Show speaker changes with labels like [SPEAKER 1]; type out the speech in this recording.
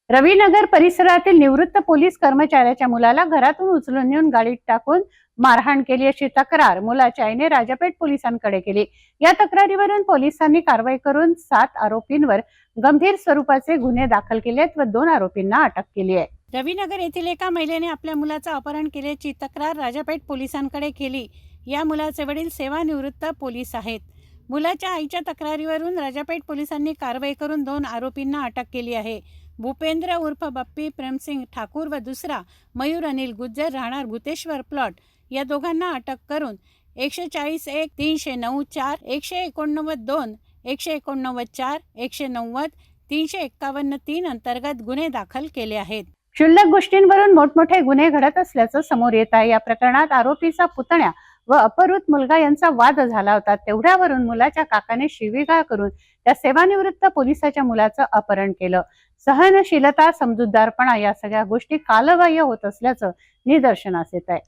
[SPEAKER 1] रविनगर परिसरातील निवृत्त पोलीस कर्मचाऱ्याच्या मुलाला घरातून उचलून नेऊन गाडीत टाकून मारहाण केली अशी तक्रार मुलाच्या आईने राजापेठ पोलिसांकडे केली। या तक्रारीवरून पोलिसांनी कारवाई करून 7 आरोपींवर गंभीर स्वरूपाचे गुन्हे दाखल केले आहेत व 2 आरोपींना अटक केली आहे।
[SPEAKER 2] रविनगर येथील एका महिलेने आपल्या मुलाचं अपहरण केल्याची तक्रार राजापेठ पोलिसांकडे केली। या मुलाचे वडील सेवानिवृत्त पोलीस आहेत। मुलाच्या आईच्या तक्रारीवरून राजापेठ पोलिसांनी कारवाई करून 2 आरोपींना अटक केली आहे। भूपेंद्र उर्फ बप्पी प्रेमसिंग ठाकूर व दुसरा मयूर अनिल गुज्जर राहणार भूतेश्वर प्लॉट या दोघांना अटक करून 140(1) 309(4) 189(2) 189(4) 190 351(3) अंतर्गत गुन्हे दाखल केले आहेत।
[SPEAKER 1] क्षुल्लक गोष्टींवरून मोठमोठे गुन्हे घडत असल्याचं समोर येत आहे। या प्रकरणात आरोपीचा पुतण्या व अपहृत मुलगा यांचा वाद झाला होता। तेवढ्यावरून मुलाच्या काकाने शिवीगाळ करून त्या सेवानिवृत्त पोलिसाच्या मुलाचं अपहरण केलं। सहनशीलता, समजूतदारपणा या सगळ्या गोष्टी कालबाह्य होत असल्याचं निदर्शनास येत आहे।